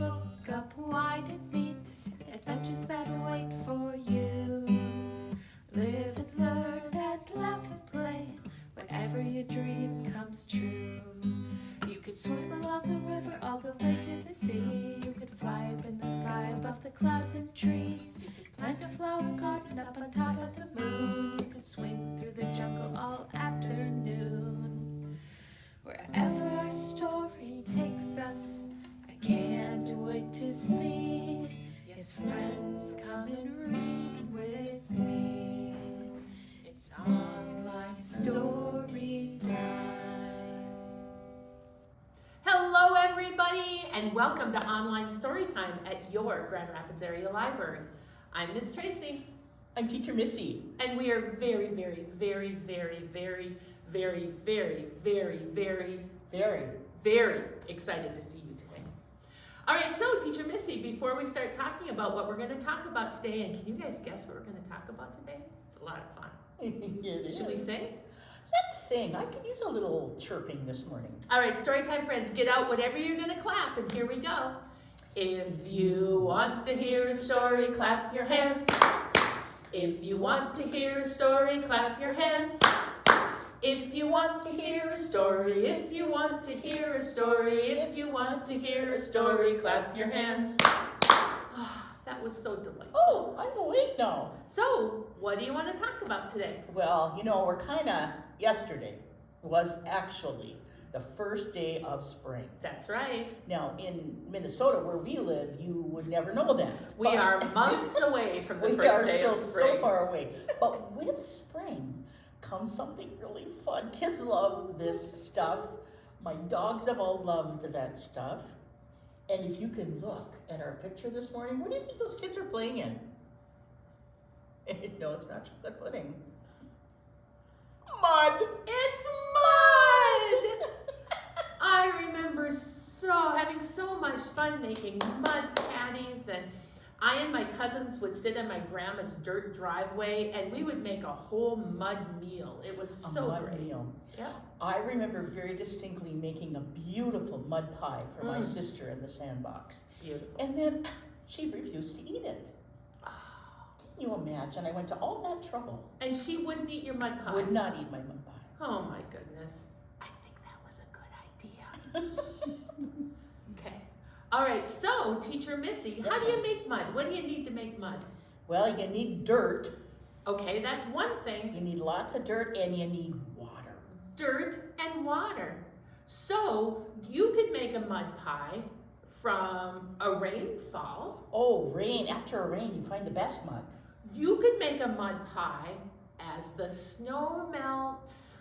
book up wide and meet adventures that wait for you. Live and learn and laugh and play whenever your dream comes true. You could swim along the river all the way to the sea. You could fly up in the sky above the clouds and trees. You could plant a flower garden up on top of the moon. You could swing through the jungle all afternoon. Wherever our story takes us, I can't wait to see. Yes, friends, come and read with me. It's Online Storytime. Hello everybody, and welcome to Online Storytime at your Grand Rapids Area Library. I'm Miss Tracy. I'm Teacher Missy. And we are very excited to see you today. All right, so Teacher Missy, before we start talking about what we're going to talk about today, and can you guys guess what we're going to talk about today? It's a lot of fun. Should we sing? Let's sing. I could use a little chirping this morning. All right, Storytime friends, get out whatever you're going to clap, and here we go. If you want to hear a story, clap your hands. If you want to hear a story, clap your hands. If you want to hear a story, if you want to hear a story, if you want to hear a story, clap your hands. Oh, that was so delightful. Oh, I'm awake now. So, what do you want to talk about today? Well, you know, yesterday was actually the first day of spring. That's right. Now, in Minnesota, where we live, you would never know that. We are months away from the first day of spring. We are still so far away. But with spring comes something really fun. Kids love this stuff. My dogs have all loved that stuff. And if you can look at our picture this morning, what do you think those kids are playing in? No, it's not chocolate pudding. Mud! It's mud! I remember having so much fun making mud patties, and I and my cousins would sit in my grandma's dirt driveway and we would make a whole mud meal. It was so great. A mud meal. Yeah. I remember very distinctly making a beautiful mud pie for my sister in the sandbox. Beautiful. And then she refused to eat it. Can you imagine? I went to all that trouble. And she wouldn't eat your mud pie? Would not eat my mud pie. Oh my goodness. I think that was a good idea. Okay. All right, so Teacher Missy, how do you make mud? What do you need to make mud? Well, you need dirt. Okay, that's one thing. You need lots of dirt and you need water. Dirt and water. So you could make a mud pie from a rainfall. Oh, rain. After a rain, you find the best mud. You could make a mud pie as the snow melts.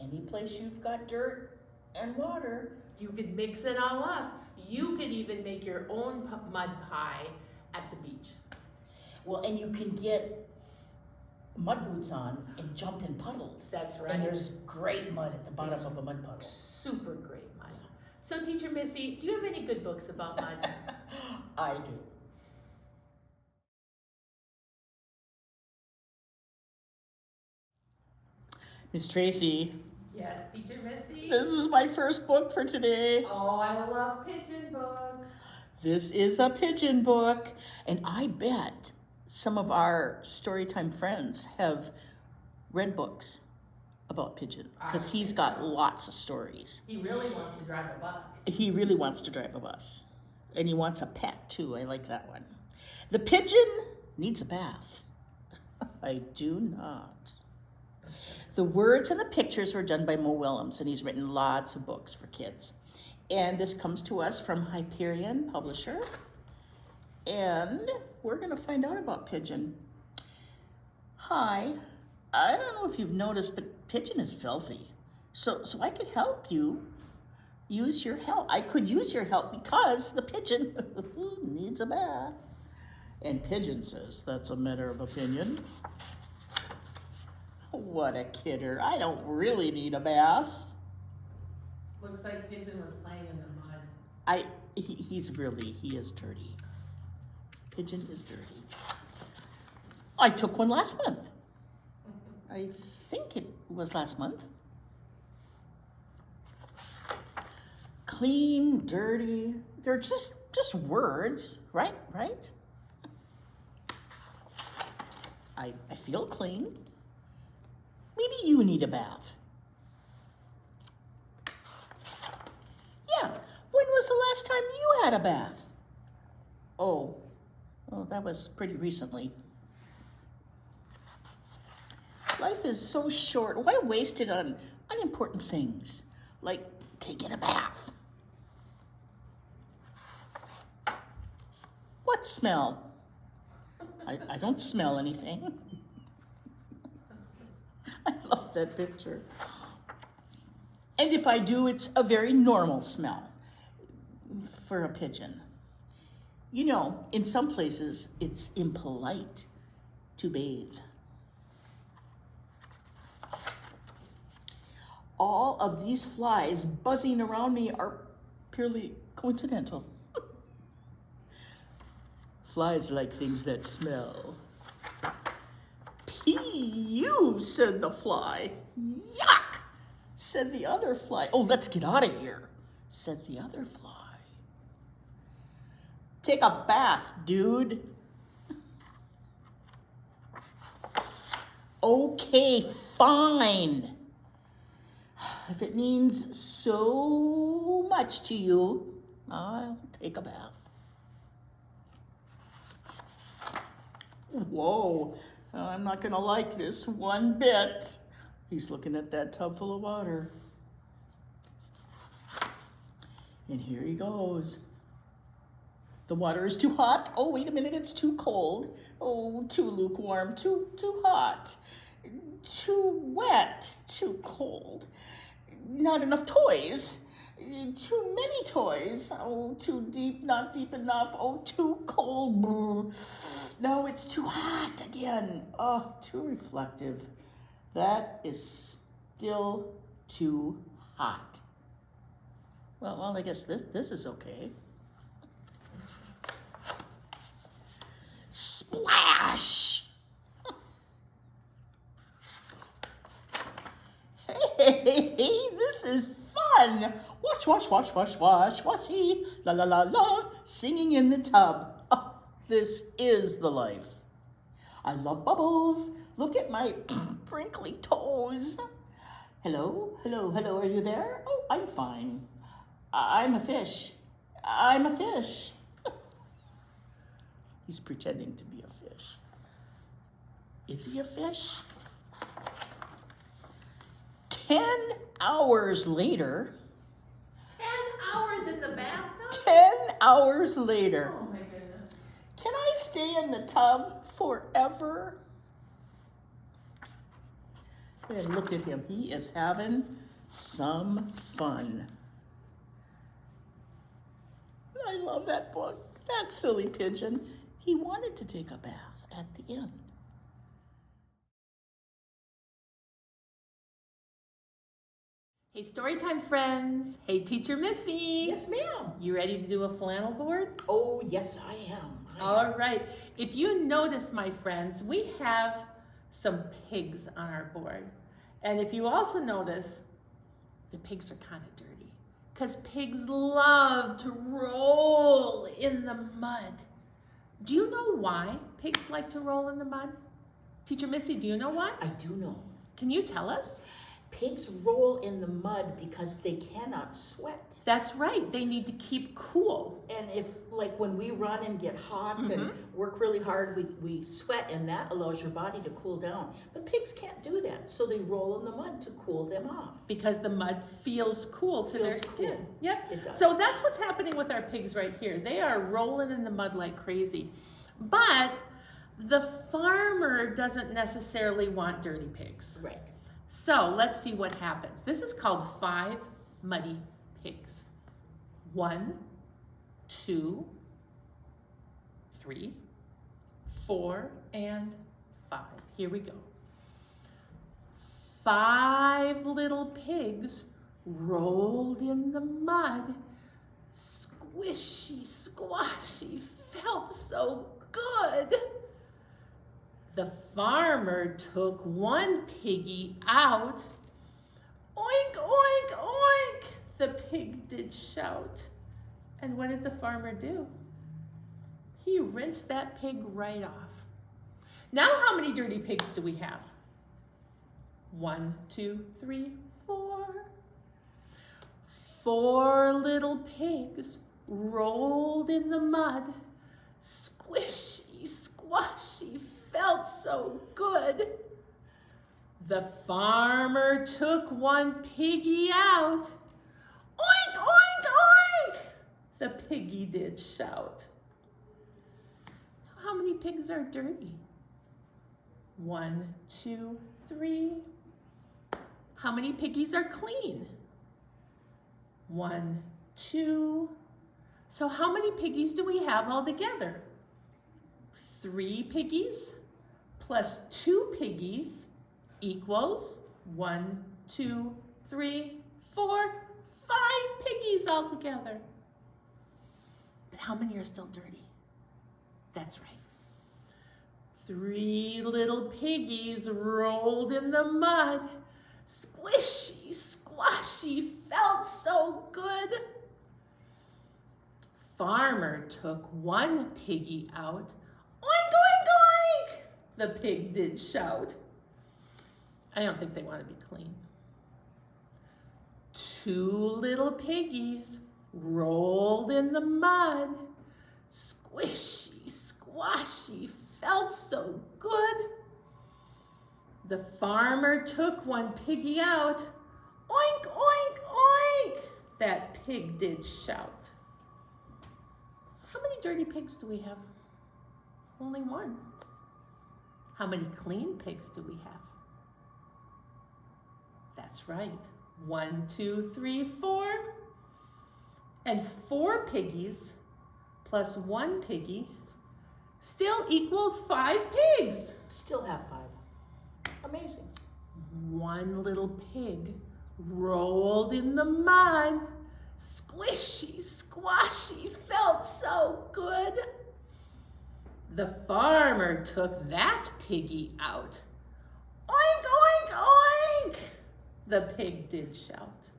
Any place you've got dirt and water. You could mix it all up. You could even make your own mud pie at the beach. Well, and you can get mud boots on and jump in puddles. That's right. And there's great mud at the bottom of a mud puddle. Super great mud. So Teacher Missy, do you have any good books about mud? I do. Miss Tracy. Yes, Teacher Missy. This is my first book for today. Oh, I love pigeon books. This is a pigeon book, and I bet some of our Storytime friends have read books about Pigeon, because he's got lots of stories. He really wants to drive a bus. He really wants to drive a bus, and he wants a pet too. I like that one. The pigeon needs a bath. I do not. The words and the pictures were done by Mo Willems, and he's written lots of books for kids. And this comes to us from Hyperion Publisher. And we're going to find out about Pigeon. Hi, I don't know if you've noticed, but Pigeon is filthy. So I could help you use your help. I could use your help because the pigeon needs a bath. And Pigeon says, that's a matter of opinion. What a kidder. I don't really need a bath. Looks like Pigeon was playing in the mud. He is dirty. Pigeon is dirty. I took one last month. I think it was last month. Clean, dirty. They're just just words, right? I feel clean. Maybe you need a bath. Yeah, when was the last time you had a bath? Oh, that was pretty recently. Life is so short. Why waste it on unimportant things like taking a bath? What smell? I don't smell anything. I love that picture. And if I do, it's a very normal smell for a pigeon. You know, in some places, it's impolite to bathe. All of these flies buzzing around me are purely coincidental. Flies like things that smell. Pee-you, said the fly. Yuck, said the other fly. Oh, let's get out of here, said the other fly. Take a bath, dude. Okay, fine. If it means so much to you, I'll take a bath. Whoa, I'm not gonna like this one bit. He's looking at that tub full of water. And here he goes. The water is too hot. Oh, wait a minute, it's too cold. Oh, too lukewarm, too hot, too wet, too cold. Not enough toys. Too many toys. Oh, too deep, not deep enough. Oh, too cold. No, it's too hot again. Oh, too reflective. That is still too hot. Well, I guess this is okay. Splash! Hey, this is fun. Wash, washy, la la la la, singing in the tub. Oh, this is the life. I love bubbles. Look at my crinkly toes. Hello, are you there? Oh, I'm fine. I'm a fish. He's pretending to be a fish. Is he a fish? 10 hours later. 10 hours in the bathtub? 10 hours later. Oh my goodness. Can I stay in the tub forever? And look at him. He is having some fun. I love that book. That silly pigeon. He wanted to take a bath at the end. Hey, Storytime friends. Hey, Teacher Missy. Yes, ma'am. You ready to do a flannel board? Oh, yes, I am. All right. If you notice, my friends, we have some pigs on our board. And if you also notice, the pigs are kind of dirty because pigs love to roll in the mud. Do you know why pigs like to roll in the mud? Teacher Missy, do you know why? I do know. Can you tell us? Pigs roll in the mud because they cannot sweat. That's right. They need to keep cool. And if, like, when we run and get hot and work really hard, we sweat, and that allows your body to cool down. But pigs can't do that, so they roll in the mud to cool them off. Because the mud feels cool to their skin. Cool. Yep. It does. So that's what's happening with our pigs right here. They are rolling in the mud like crazy. But the farmer doesn't necessarily want dirty pigs. Right. So let's see what happens. This is called 5 muddy pigs. 1, 2, 3, 4, and 5. Here we go. 5 little pigs rolled in the mud. Squishy, squashy, felt so good. The farmer took one piggy out. Oink, oink, oink, the pig did shout. And what did the farmer do? He rinsed that pig right off. Now how many dirty pigs do we have? 1, 2, 3, 4. 4 little pigs rolled in the mud. Squishy, squashy, felt so good. The farmer took one piggy out. Oink, oink, oink, the piggy did shout. How many pigs are dirty? 1, 2, 3. How many piggies are clean? 1, 2. So how many piggies do we have altogether? 3 piggies plus 2 piggies equals 1, 2, 3, 4, 5 piggies altogether. But how many are still dirty? That's right. 3 little piggies rolled in the mud. Squishy, squashy, felt so good. Farmer took one piggy out. Oink, oink, oink, the pig did shout. I don't think they want to be clean. 2 little piggies rolled in the mud. Squishy, squashy, felt so good. The farmer took one piggy out. Oink, oink, oink, that pig did shout. How many dirty pigs do we have? Only 1. How many clean pigs do we have? That's right. 1, 2, 3, 4. And 4 piggies plus 1 piggy still equals 5 pigs. Still have 5. Amazing. 1 little pig rolled in the mud. Squishy, squashy, felt so good. The farmer took that piggy out. Oink, oink, oink, the pig did shout.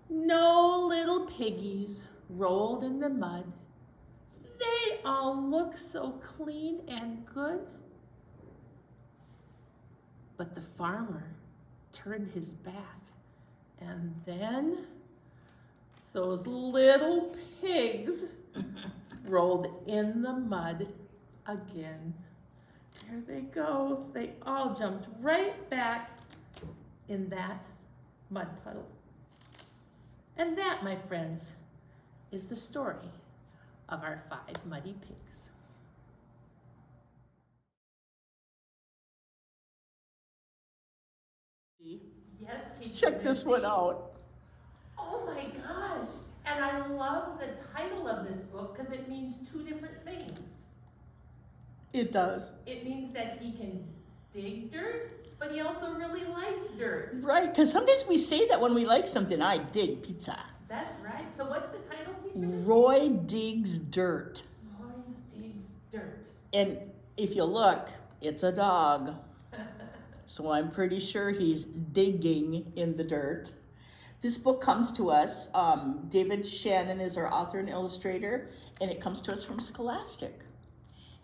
No little piggies rolled in the mud. They all look so clean and good. But the farmer turned his back, and then those little pigs rolled in the mud again. There they go. They all jumped right back in that mud puddle. And that, my friends, is the story of our 5 muddy pigs. Yes, teacher. Check this one out. Oh my gosh. And I love the title of this book because it means 2 different things. It does. It means that he can dig dirt, but he also really likes dirt. Right, because sometimes we say that when we like something. I dig pizza. That's right. So what's the title, teacher? Roy digs dirt. Roy digs dirt. And if you look, it's a dog. So I'm pretty sure he's digging in the dirt. This book comes to us, David Shannon is our author and illustrator, and it comes to us from Scholastic.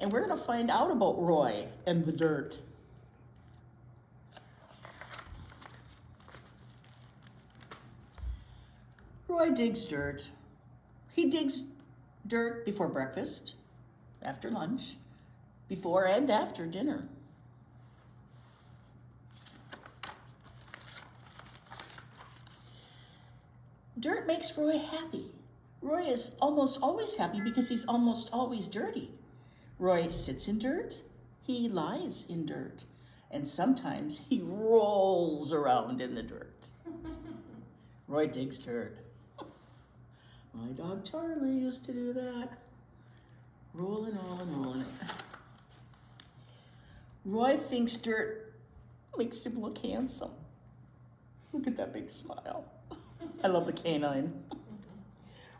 And we're going to find out about Roy and the dirt. Roy digs dirt. He digs dirt before breakfast, after lunch, before and after dinner. Dirt makes Roy happy. Roy is almost always happy because he's almost always dirty. Roy sits in dirt, he lies in dirt, and sometimes he rolls around in the dirt. Roy digs dirt. My dog Charlie used to do that. Rolling, rolling, rolling. Roy thinks dirt makes him look handsome. Look at that big smile. I love the canine.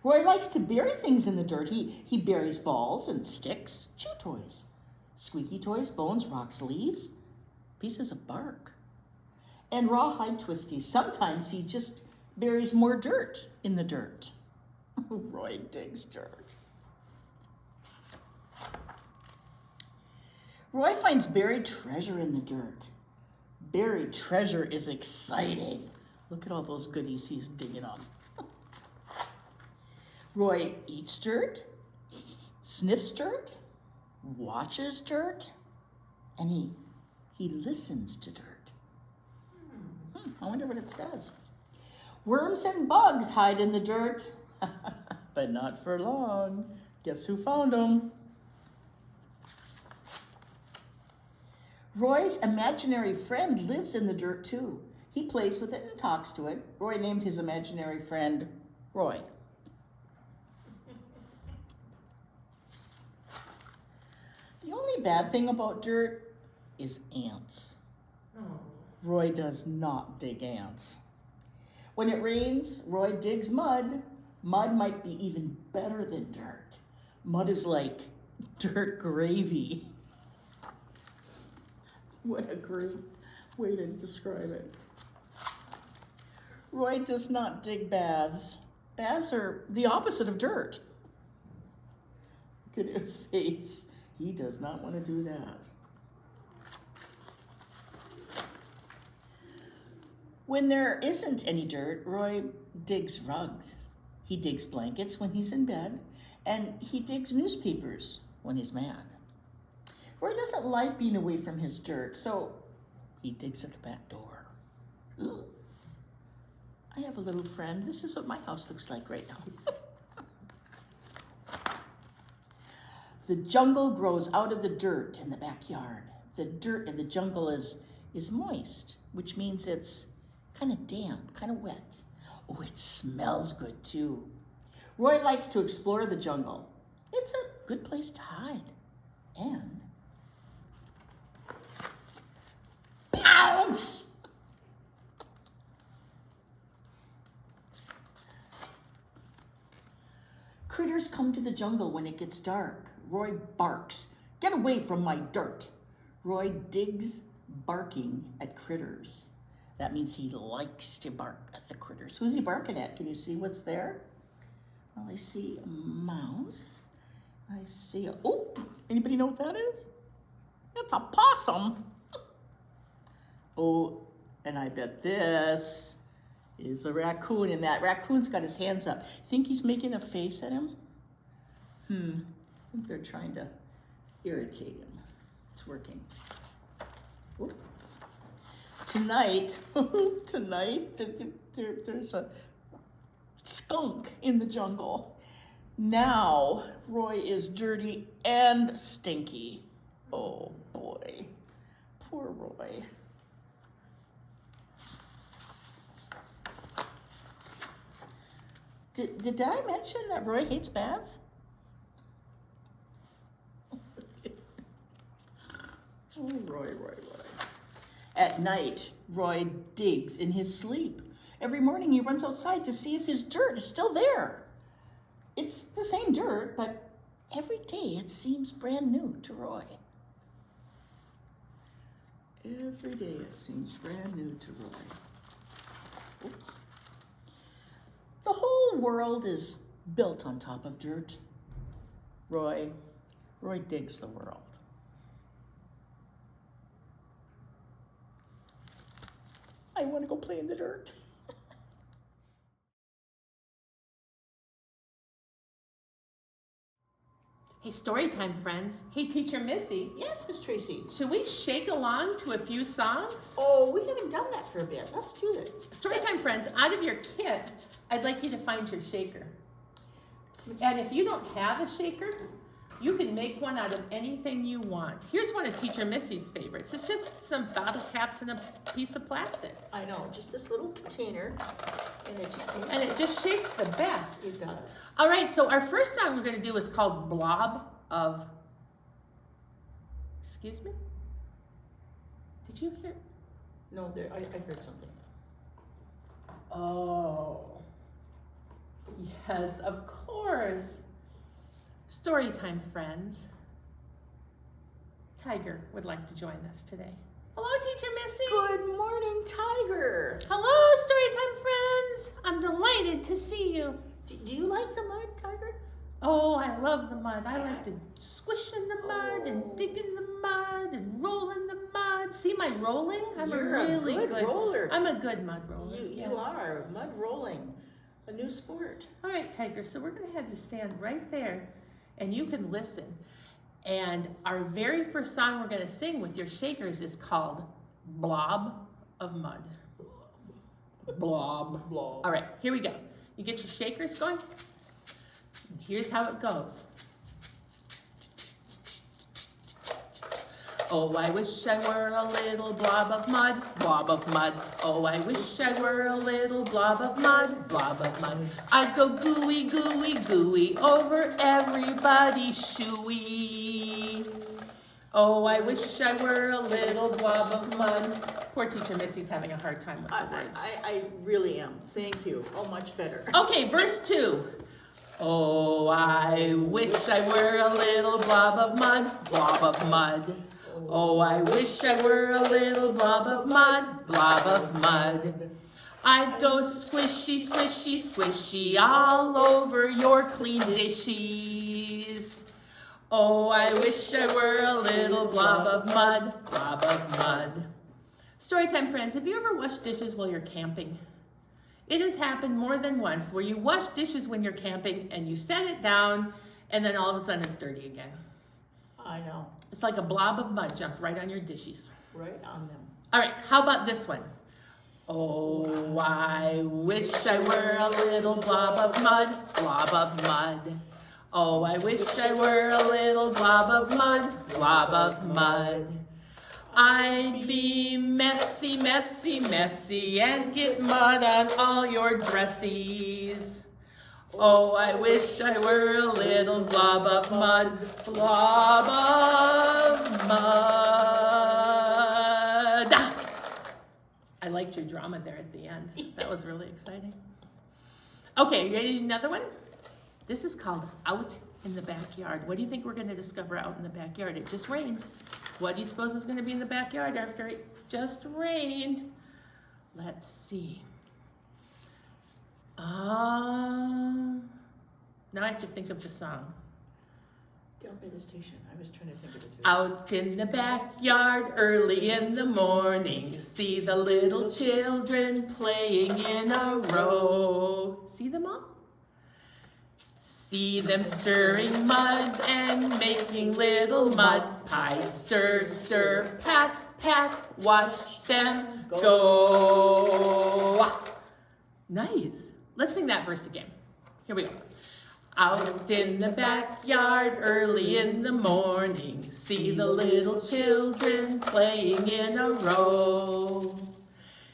Roy likes to bury things in the dirt. He buries balls and sticks, chew toys, squeaky toys, bones, rocks, leaves, pieces of bark, and rawhide twisties. Sometimes he just buries more dirt in the dirt. Roy digs dirt. Roy finds buried treasure in the dirt. Buried treasure is exciting. Look at all those goodies he's digging up. Roy eats dirt, sniffs dirt, watches dirt, and he listens to dirt. I wonder what it says. Worms and bugs hide in the dirt, but not for long. Guess who found them? Roy's imaginary friend lives in the dirt too. He plays with it and talks to it. Roy named his imaginary friend Roy. The only bad thing about dirt is ants. Oh. Roy does not dig ants. When it rains, Roy digs mud. Mud might be even better than dirt. Mud is like dirt gravy. What a great way to describe it. Roy does not dig baths. Baths are the opposite of dirt. Look at his face. He does not want to do that. When there isn't any dirt, Roy digs rugs. He digs blankets when he's in bed, and he digs newspapers when he's mad. Roy doesn't like being away from his dirt, so he digs at the back door. Ugh. I have a little friend. This is what my house looks like right now. The jungle grows out of the dirt in the backyard. The dirt in the jungle is moist, which means it's kind of damp, kind of wet. Oh, it smells good too. Roy likes to explore the jungle. It's a good place to hide. And pounce! Critters come to the jungle when it gets dark. Roy barks, "Get away from my dirt." Roy digs barking at critters. That means he likes to bark at the critters. Who's he barking at? Can you see what's there? Well, I see a mouse. I see a, oh, anybody know what that is? It's a possum. Oh, and I bet this is a raccoon, and that raccoon's got his hands up. Think he's making a face at him? I think they're trying to irritate him. It's working. Oop. Tonight, there's a skunk in the jungle. Now, Roy is dirty and stinky. Oh boy, poor Roy. Did I mention that Roy hates baths? Oh, Roy. At night, Roy digs in his sleep. Every morning he runs outside to see if his dirt is still there. It's the same dirt, but every day it seems brand new to Roy. Every day it seems brand new to Roy. Oops. The whole world is built on top of dirt. Roy digs the world. I want to go play in the dirt. Hey, Storytime friends. Hey, Teacher Missy. Yes, Miss Tracy. Should we shake along to a few songs? Oh, we haven't done that for a bit. Let's do this. Storytime friends, out of your kit, I'd like you to find your shaker. And if you don't have a shaker, you can make one out of anything you want. Here's one of Teacher Missy's favorites. It's just some bottle caps and a piece of plastic. I know, just this little container, and it just shakes the best. It does. All right, so our first song we're going to do is called Blob of... Excuse me? Did you hear? No, I heard something. Oh. Yes, of course. Storytime friends. Tiger would like to join us today. Hello, Teacher Missy. Good morning, Tiger. Hello, Storytime friends. I'm delighted to see you. Do you like the mud? Oh, I love the mud. I like to squish in the mud and dig in the mud and roll in the mud. See my rolling? I'm You're a really a good roller. I'm a good mud roller. You are. Mud rolling. A new sport. All right, Tiger, so we're going to have you stand right there and you can listen. And our very first song we're going to sing with your shakers is called Blob of Mud. Blob. Blob. All right, here we go. You get your shakers going? Here's how it goes. Oh, I wish I were a little blob of mud, blob of mud. Oh, I wish I were a little blob of mud, blob of mud. I'd go gooey, gooey, gooey over everybody's shoey. Oh, I wish I were a little blob of mud. Poor Teacher Missy's having a hard time with the words. I really am. Thank you. Oh, much better. Okay, verse 2. Oh, I wish I were a little blob of mud, blob of mud. Oh, I wish I were a little blob of mud, blob of mud. I'd go squishy, squishy, squishy all over your clean dishes. Oh, I wish I were a little blob of mud, blob of mud. Storytime friends, have you ever washed dishes while you're camping? It has happened more than once where you wash dishes when you're camping and you set it down and then all of a sudden it's dirty again. I know. It's like a blob of mud jumped right on your dishes. Right on them. All right, how about this one? Oh, I wish I were a little blob of mud, blob of mud. Oh, I wish I were a little blob of mud, blob of mud. I'd be messy, messy, messy and get mud on all your dressies. Oh, I wish I were a little blob of mud, blob of mud. I liked your drama there at the end. That was really exciting. Okay, you ready to do another one? This is called Out in the Backyard. What do you think we're going to discover out in the backyard? It just rained. What do you suppose is going to be in the backyard after it just rained? Let's see. Now I have to think of the song. Don't pay the station. I was trying to think of it too. Out in the backyard early in the morning, see the little children playing in a row. See them all? See them stirring mud and making little mud pies. Stir, stir, pat, pat, watch them go. Nice. Let's sing that verse again. Here we go. Out in the backyard early in the morning, see the little children playing in a row.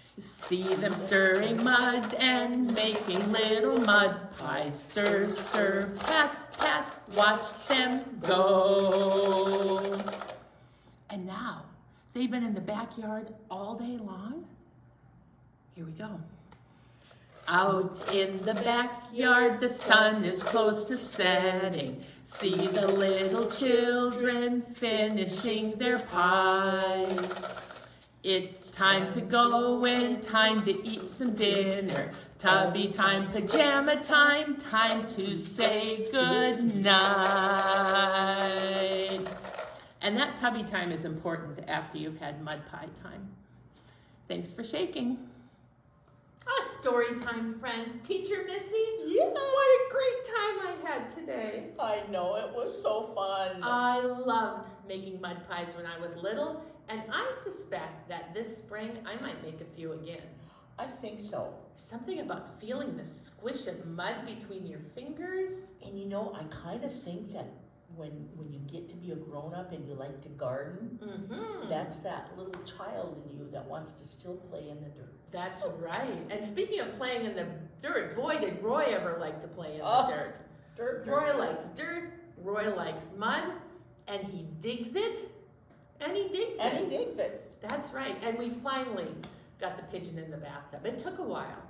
See them stirring mud and making little mud pies. Stir, stir, pat, pat, watch them go. And now, they've been in the backyard all day long. Here we go. Out in the backyard, the sun is close to setting. See the little children finishing their pies. It's time to go in, time to eat some dinner. Tubby time, pajama time, time to say good night. And that tubby time is important after you've had mud pie time. Thanks for shaking. Story time, friends. Teacher Missy, Yeah. what a great time I had today. I know, it was so fun. I loved making mud pies when I was little, and I suspect that this spring I might make a few again. I think so. Something about feeling the squish of mud between your fingers. And you know, I kind of think that when you get to be a grown-up and you like to garden, that's that little child in you that wants to still play in the dirt. That's right. And speaking of playing in the dirt, boy, did Roy ever like to play in the dirt. Dirt. Roy likes dirt, Roy likes mud, and he digs it, and he digs it. And he digs it. That's right. And we finally got the pigeon in the bathtub. It took a while,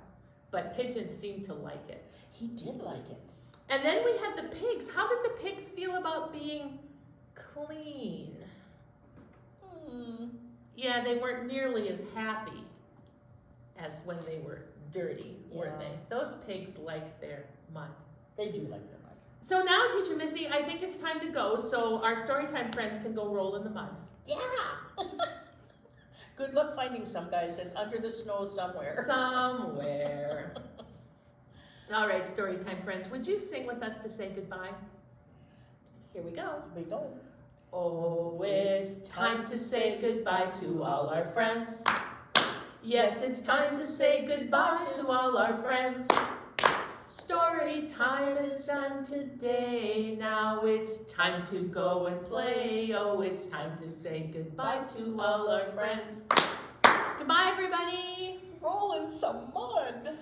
but Pigeon seemed to like it. He did like it. And then we had the pigs. How did the pigs feel about being clean? Yeah, they weren't nearly as happy as when they were dirty, were they? Those pigs like their mud. They do like their mud. So now, Teacher Missy, I think it's time to go so our Storytime friends can go roll in the mud. Yeah. Good luck finding some, guys. It's under the snow somewhere. Somewhere. All right, Storytime friends, would you sing with us to say goodbye? Here we go. We go. Oh, it's time to say goodbye to all our friends. Yes, it's time to say goodbye to all our friends. Story time is done today. Now it's time to go and play. Oh, it's time to say goodbye to all our friends. Goodbye, everybody. Roll in some mud.